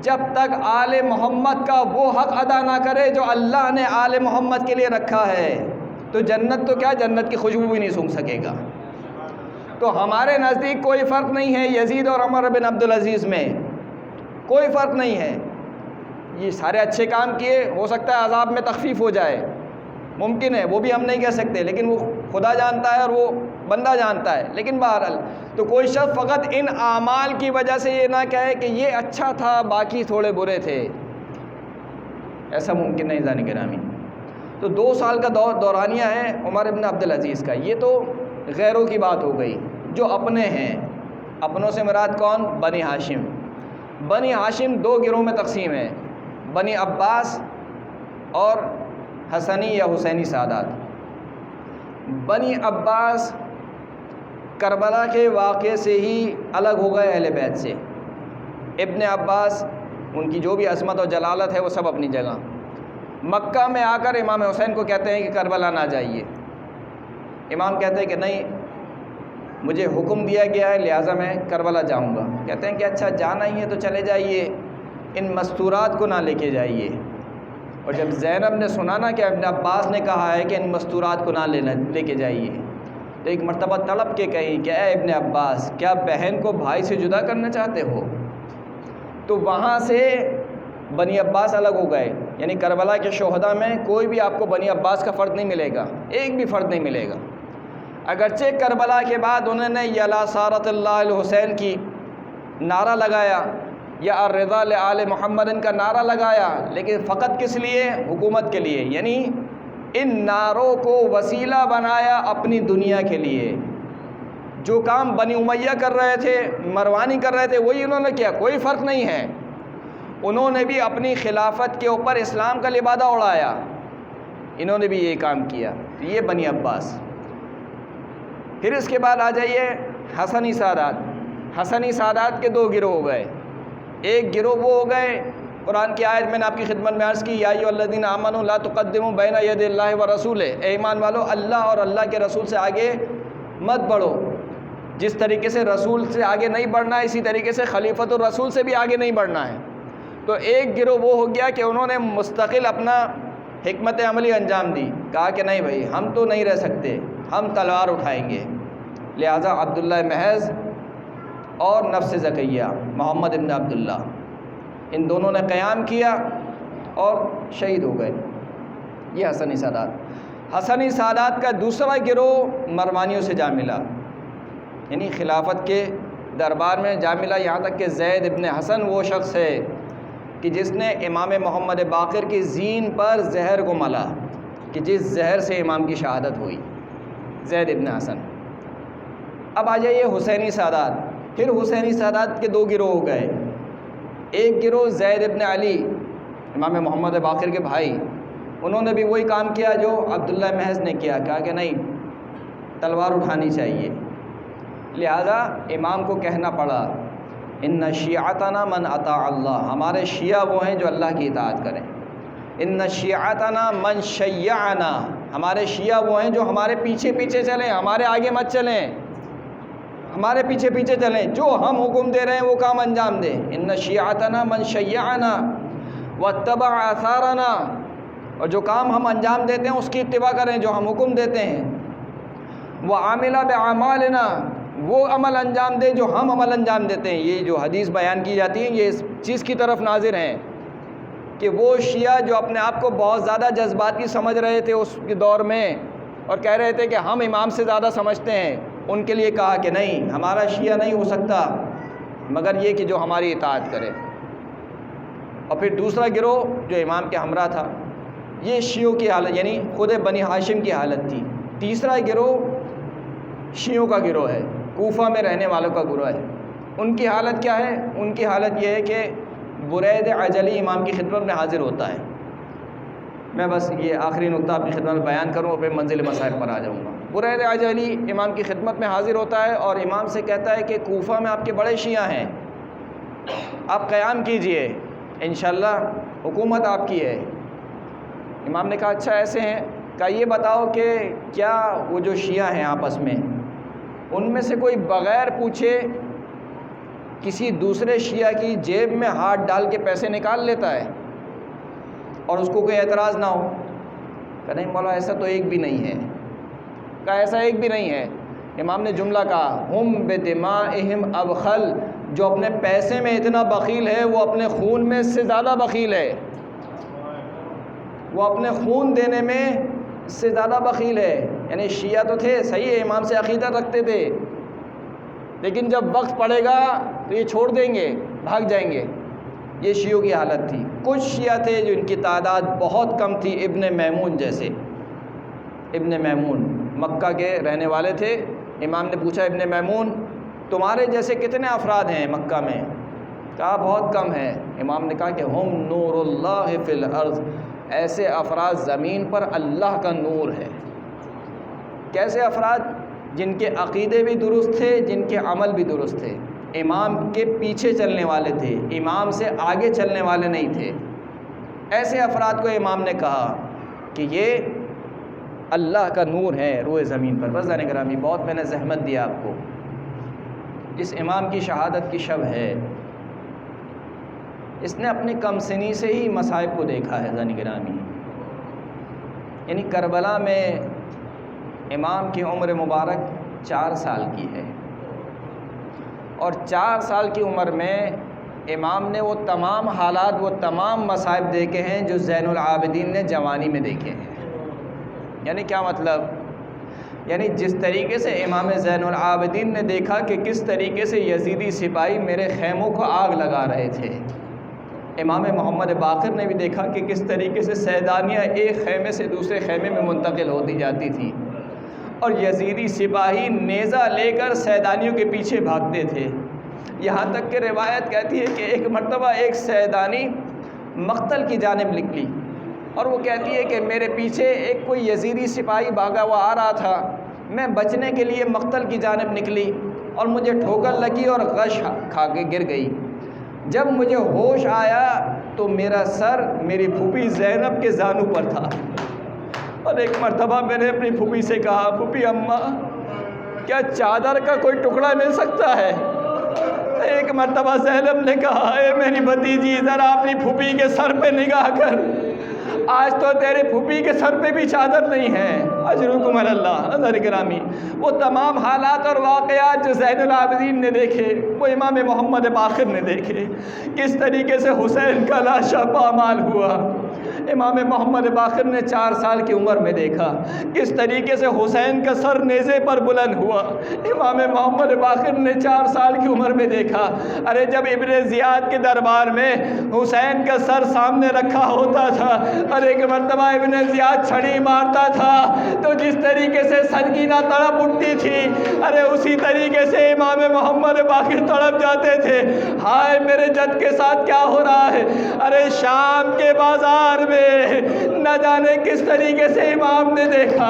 جب تک آل محمد کا وہ حق ادا نہ کرے جو اللہ نے آل محمد کے لیے رکھا ہے تو جنت تو کیا، جنت کی خوشبو بھی نہیں سونگھ سکے گا۔ تو ہمارے نزدیک کوئی فرق نہیں ہے یزید اور عمر بن عبدالعزیز میں، کوئی فرق نہیں ہے۔ یہ سارے اچھے کام کیے، ہو سکتا ہے عذاب میں تخفیف ہو جائے، ممکن ہے، وہ بھی ہم نہیں کہہ سکتے، لیکن وہ خدا جانتا ہے اور وہ بندہ جانتا ہے، لیکن بہرحال تو کوئی شخص فقط ان اعمال کی وجہ سے یہ نہ کہے کہ یہ اچھا تھا باقی تھوڑے برے تھے، ایسا ممکن نہیں ذہن گرامی۔ تو 2 سال کا دورانیہ ہے عمر ابن عبدالعزیز کا، یہ تو غیروں کی بات ہو گئی۔ جو اپنے ہیں، اپنوں سے مراد کون؟ بنی ہاشم۔ بنی ہاشم 2 گروہ میں تقسیم ہے، بنی عباس اور حسنی یا حسینی سادات۔ بنی عباس کربلا کے واقعے سے ہی الگ ہو گئے اہل بیت سے۔ ابن عباس ان کی جو بھی عظمت اور جلالت ہے وہ سب اپنی جگہ، مکہ میں آ کر امام حسین کو کہتے ہیں کہ کربلا نہ جائیے۔ امام کہتے ہیں کہ نہیں، مجھے حکم دیا گیا ہے لہٰذا میں کربلا جاؤں گا۔ کہتے ہیں کہ اچھا جانا ہی ہے تو چلے جائیے، ان مستورات کو نہ لے کے جائیے۔ اور جب زینب نے سنا نا کہ ابن عباس نے کہا ہے کہ ان مستورات کو نہ لے کے جائیے، تو ایک مرتبہ تڑپ کے کہیں کہ اے ابن عباس، کیا بہن کو بھائی سے جدا کرنا چاہتے ہو؟ تو وہاں سے بنی عباس الگ ہو گئے، یعنی کربلا کے شہداء میں کوئی بھی آپ کو بنی عباس کا فرد نہیں ملے گا، ایک بھی فرد نہیں ملے گا۔ اگرچہ کربلا کے بعد انہوں نے یلا سارت اللہ الحسین کی نعرہ لگایا یا الرضا لآل محمد کا نعرہ لگایا، لیکن فقط کس لیے؟ حکومت کے لیے، یعنی ان نعروں کو وسیلہ بنایا اپنی دنیا کے لیے۔ جو کام بنی امیہ کر رہے تھے، مروانی کر رہے تھے، وہی انہوں نے کیا، کوئی فرق نہیں ہے۔ انہوں نے بھی اپنی خلافت کے اوپر اسلام کا لبادہ اڑایا، انہوں نے بھی یہ کام کیا۔ تو یہ بنی عباس۔ پھر اس کے بعد آ جائیے حسنی سادات۔ حسنی سادات کے 2 گروہ ہو گئے۔ ایک گروہ وہ ہو گئے، قرآن کی آیت میں نے آپ کی خدمت میں عرض کی، یا ایھا الذین آمنوا لا تقدموا بین یدی اللہ ورسولہ، اے ایمان والو اللہ اور اللہ کے رسول سے آگے مت بڑھو۔ جس طریقے سے رسول سے آگے نہیں بڑھنا ہے، اسی طریقے سے خلیفۃ الرسول سے بھی آگے نہیں بڑھنا ہے۔ تو ایک گروہ وہ ہو گیا کہ انہوں نے مستقل اپنا حکمت عملی انجام دی، کہا کہ نہیں بھائی ہم تو نہیں رہ سکتے، ہم تلوار اٹھائیں گے۔ لہٰذا عبداللہ محض اور نفس زکیہ محمد ابن عبداللہ، ان دونوں نے قیام کیا اور شہید ہو گئے۔ یہ حسنی سادات۔ حسنی سادات کا دوسرا گروہ مروانیوں سے جا ملا، یعنی خلافت کے دربار میں جا ملا، یہاں تک کہ زید ابن حسن وہ شخص ہے کہ جس نے امام محمد باقر کی زین پر زہر کو ملا، کہ جس زہر سے امام کی شہادت ہوئی، زید ابن حسن۔ اب آ جائیے حسینی سادات۔ پھر حسینی سادات کے 2 گروہ ہو گئے۔ ایک گروہ زید ابن علی، امام محمد باقر کے بھائی، انہوں نے بھی وہی کام کیا جو عبداللہ محض نے کیا، کہا کہ نہیں تلوار اٹھانی چاہیے۔ لہذا امام کو کہنا پڑا ان شیعتنا من اطاع اللہ، ہمارے شیعہ وہ ہیں جو اللہ کی اطاعت کریں۔ ان شیعتنا من شیعنا، ہمارے شیعہ وہ ہیں جو ہمارے پیچھے پیچھے چلیں، ہمارے آگے مت چلیں، ہمارے پیچھے پیچھے چلیں، جو ہم حکم دے رہے ہیں وہ کام انجام دیں۔ ان شیعتنا من شیعنا واتبع آثارنا، اور جو کام ہم انجام دیتے ہیں اس کی اتباع کریں جو ہم حکم دیتے ہیں۔ وعمل باعمالنا، وہ عمل انجام دیں جو ہم عمل انجام دیتے ہیں۔ یہ جو حدیث بیان کی جاتی ہے یہ اس چیز کی طرف ناظر ہیں کہ وہ شیعہ جو اپنے آپ کو بہت زیادہ جذباتی سمجھ رہے تھے اس کے دور میں اور کہہ رہے تھے کہ ہم امام سے زیادہ سمجھتے ہیں، ان کے لیے کہا کہ نہیں، ہمارا شیعہ نہیں ہو سکتا مگر یہ کہ جو ہماری اطاعت کرے۔ اور پھر دوسرا گروہ جو امام کے ہمراہ تھا، یہ شیعوں کی حالت یعنی خود بنی ہاشم کی حالت تھی۔ تیسرا گروہ شیعوں کا گروہ ہے، کوفہ میں رہنے والوں کا گروہ ہے۔ ان کی حالت کیا ہے؟ ان کی حالت یہ ہے کہ برید عجلی امام کی خدمت میں حاضر ہوتا ہے۔ میں بس یہ آخری نقطہ آپ کی خدمت میں بیان کروں اور پھر منزل مصائب پر آ جاؤں گا۔ برید عجلی امام کی خدمت میں حاضر ہوتا ہے اور امام سے کہتا ہے کہ کوفہ میں آپ کے بڑے شیعہ ہیں، آپ قیام کیجئے، انشاءاللہ حکومت آپ کی ہے۔ امام نے کہا اچھا ایسے ہیں، کہا یہ بتاؤ کہ کیا وہ جو شیعہ ہیں آپس میں ان میں سے کوئی بغیر پوچھے کسی دوسرے شیعہ کی جیب میں ہاتھ ڈال کے پیسے نکال لیتا ہے اور اس کو کوئی اعتراض نہ ہو؟ کہ نہیں مولا ایسا تو ایک بھی نہیں ہے۔ کہا ایسا ایک بھی نہیں ہے۔ امام نے جملہ کہا ہم بدمائہم ابخل، جو اپنے پیسے میں اتنا بخیل ہے وہ اپنے خون میں اس سے زیادہ بخیل ہے، وہ اپنے خون دینے میں اس سے زیادہ بخیل ہے۔ یعنی شیعہ تو تھے، صحیح ہے، امام سے عقیدہ رکھتے تھے، لیکن جب وقت پڑے گا تو یہ چھوڑ دیں گے، بھاگ جائیں گے۔ یہ شیعوں کی حالت تھی۔ کچھ شیعہ تھے جو ان کی تعداد بہت کم تھی، ابن میمون جیسے۔ ابن میمون مکہ کے رہنے والے تھے۔ امام نے پوچھا ابن میمون تمہارے جیسے کتنے افراد ہیں مکہ میں؟ کہا بہت کم ہے۔ امام نے کہا کہ ہم نور اللہ فی الارض، ایسے افراد زمین پر اللہ کا نور ہے۔ کیسے افراد؟ جن کے عقیدے بھی درست تھے، جن کے عمل بھی درست تھے، امام کے پیچھے چلنے والے تھے، امام سے آگے چلنے والے نہیں تھے۔ ایسے افراد کو امام نے کہا کہ یہ اللہ کا نور ہے روئے زمین پر۔ بس عزیزان گرامی، بہت میں نے زحمت دیا آپ کو۔ اس امام کی شہادت کی شب ہے، اس نے اپنی کم سنی سے ہی مصائب کو دیکھا ہے عزیزان گرامی۔ یعنی کربلا میں امام کی عمر مبارک 4 سال کی ہے، اور 4 سال کی عمر میں امام نے وہ تمام حالات، وہ تمام مصائب دیکھے ہیں جو زین العابدین نے جوانی میں دیکھے ہیں۔ یعنی کیا مطلب؟ یعنی جس طریقے سے امام زین العابدین نے دیکھا کہ کس طریقے سے یزیدی سپاہی میرے خیموں کو آگ لگا رہے تھے، امام محمد باقر نے بھی دیکھا کہ کس طریقے سے سیدانیاں ایک خیمے سے دوسرے خیمے میں منتقل ہوتی جاتی تھی، اور یزیدی سپاہی نیزہ لے کر سیدانیوں کے پیچھے بھاگتے تھے۔ یہاں تک کہ روایت کہتی ہے کہ ایک مرتبہ ایک سیدانی مقتل کی جانب نکلی، اور وہ کہتی ہے کہ میرے پیچھے ایک کوئی یزیدی سپاہی بھاگا ہوا آ رہا تھا، میں بچنے کے لیے مقتل کی جانب نکلی اور مجھے ٹھوکر لگی اور غش کھا کے گر گئی۔ جب مجھے ہوش آیا تو میرا سر میری پھوپھی زینب کے زانو پر تھا، اور ایک مرتبہ میں نے اپنی پھوپھی سے کہا پھوپھی اماں کیا چادر کا کوئی ٹکڑا مل سکتا ہے؟ ایک مرتبہ زینب نے کہا اے میری بھتیجی ذرا اپنی پھوپھی کے سر پہ نگاہ کر، آج تو تیرے پھوپھی کے سر پہ بھی چادر نہیں ہے۔ اجرکم علی اللہ۔ حضرت گرامی، وہ تمام حالات اور واقعات جو زین العابدین نے دیکھے، وہ امام محمد باقر نے دیکھے، کس طریقے سے حسین کا لاشا پامال ہوا۔ امام محمد باقر نے 4 سال کی عمر میں دیکھا کس طریقے سے حسین کا سر نیزے پر بلند ہوا۔ امام محمد باقر نے 4 سال کی عمر میں دیکھا، ارے جب ابن زیاد کے دربار میں حسین کا سر سامنے رکھا ہوتا تھا اور ایک مرتبہ ابن زیاد چھڑی مارتا تھا تو جس طریقے سے سنگینہ تڑپ اٹھتی تھی، ارے اسی طریقے سے امام محمد باقر تڑپ جاتے تھے، ہائے میرے جد کے ساتھ کیا ہو رہا ہے۔ ارے شام کے بازار میں نہ جانے کس طریقے سے امام نے دیکھا،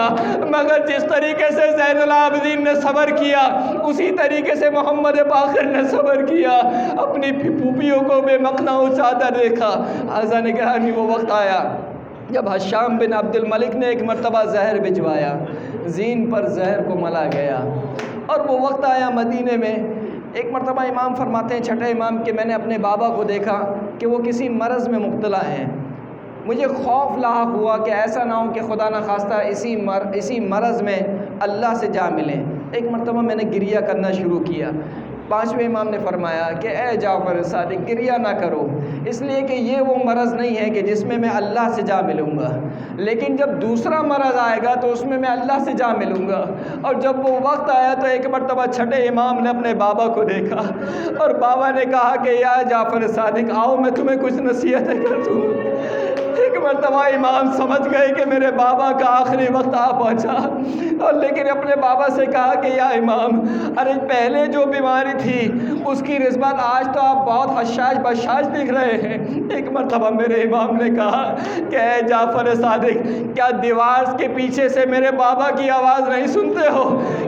مگر جس طریقے سے زین العابدین نے صبر کیا اسی طریقے سے محمد باقر نے صبر کیا، اپنی پھوپھیوں کو بے مقنع و چادر دیکھا۔ حضرت گرامی، وہ وقت آیا جب حشام بن عبد الملک نے ایک مرتبہ زہر بھجوایا، زین پر زہر کو ملا گیا، اور وہ وقت آیا مدینے میں ایک مرتبہ امام فرماتے ہیں چھٹے امام کہ میں نے اپنے بابا کو دیکھا کہ وہ کسی مرض میں مبتلا ہیں، مجھے خوف لاحق ہوا کہ ایسا نہ ہو کہ خدا نخواستہ اسی مرض میں اللہ سے جا ملیں۔ ایک مرتبہ میں نے گریہ کرنا شروع کیا۔ 5ویں امام نے فرمایا کہ اے جعفر صادق گریہ نہ کرو، اس لیے کہ یہ وہ مرض نہیں ہے کہ جس میں اللہ سے جا ملوں گا، لیکن جب دوسرا مرض آئے گا تو اس میں اللہ سے جا ملوں گا۔ اور جب وہ وقت آیا تو ایک مرتبہ چھٹے امام نے اپنے بابا کو دیکھا، اور بابا نے کہا کہ یا جعفر صادق آؤ میں تمہیں کچھ نصیحتیں کر دوں۔ ایک مرتبہ امام سمجھ گئے کہ میرے بابا کا آخری وقت آ پہنچا، اور لیکن اپنے بابا سے کہا کہ یا امام، ارے پہلے جو بیماری تھی اس کی نسبت آج تو آپ بہت حشاش بشاش دکھ رہے ہیں۔ ایک مرتبہ میرے امام نے کہا کہ اے جعفر صادق، کیا دیوار کے پیچھے سے میرے بابا کی آواز نہیں سنتے ہو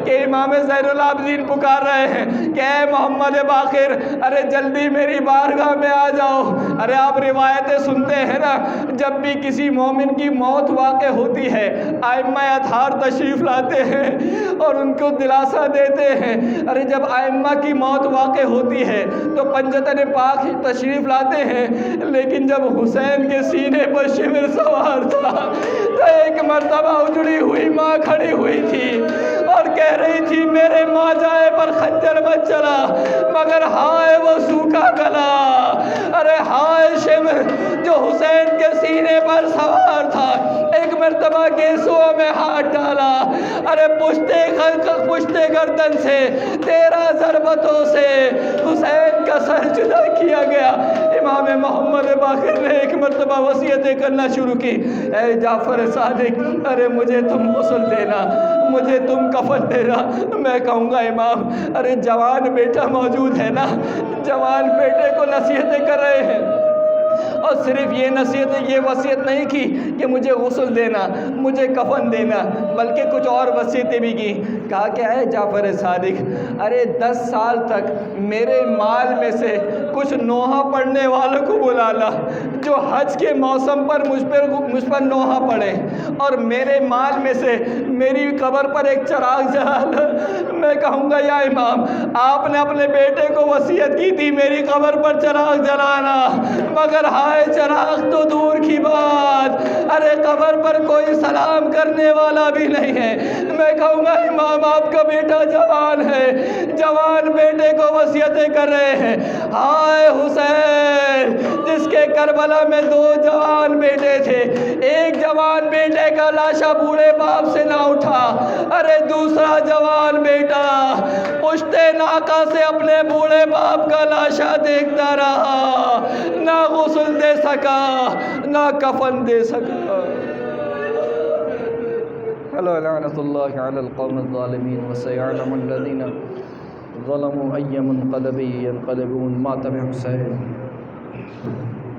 کہ امام زین العابدین پکار رہے ہیں کہ اے محمد باقر، ارے جلدی میری بارگاہ میں آ جاؤ۔ ارے آپ روایتیں سنتے ہیں نا، جب بھی کسی مومن کی موت واقع ہوتی ہے ائمہ اطہار تشریف لاتے ہیں اور ان کو دلاسا دیتے ہیں۔ ارے جب ائمہ کی موت واقع ہوتی ہے تو پنجتن پاک تشریف لاتے ہیں، لیکن جب حسین کے سینے پر شمر سوار تھا تو ایک مرتبہ اجڑی ہوئی ماں کھڑی ہوئی تھی اور کہہ رہی تھی میرے ماجائے پر خنجر مت چلا، مگر ہائے وہ سوکھا گلا، ارے ہائے شمر جو حسین کے سینے پر سوار تھا، ایک مرتبہ گیسوں میں ہاتھ ڈالا، ارے پشتے گردن سے 13 ضربتوں سے حسین کا سر جدا کیا گیا۔ امام محمد باقر نے ایک مرتبہ وصیتیں کرنا شروع کی، اے جعفر صادق، ارے مجھے تم غسل دینا، مجھے تم کفن دینا۔ میں کہوں گا امام، ارے جوان بیٹا موجود ہے نا، جوان بیٹے کو نصیحتیں کر رہے ہیں، اور صرف یہ وصیت نہیں کی کہ مجھے غسل دینا، مجھے کفن دینا، بلکہ کچھ اور وصیتیں بھی کی۔ کہا کہ اے جعفر صادق، ارے 10 سال تک میرے مال میں سے کچھ نوحہ پڑھنے والوں کو بلانا، جو حج کے موسم پر مجھ پر نوحہ پڑھے، اور میرے مال میں سے میری قبر پر ایک چراغ جلانا۔ میں کہوں گا یا امام، آپ نے اپنے بیٹے کو وصیت کی تھی میری قبر پر چراغ جلانا، مگر ہائے چراغ تو دور کی بات، ارے قبر پر کوئی سلام کرنے والا بھی نہیں ہے۔ میں کہوں گا امام، آپ کا بیٹا جوان ہے، جوان بیٹے کو وصیتیں کر رہے ہیں۔ ہائے حسین، جس کے کربلا میں 2 جوان بیٹے تھے، ایک جوان بیٹے کا لاشا بوڑھے باپ سے نہ اٹھا، ارے دوسرا جوان بیٹا پشتے ناکا سے اپنے بوڑھے باپ کا لاشا دیکھتا رہا، نہ غسل دے سکا نہ کفن دے سکا۔ الا لعنت اللہ علی القوم الظالمین وسيعلم الذین ظلموا أي منقلب ينقلبون۔ مات بحسین۔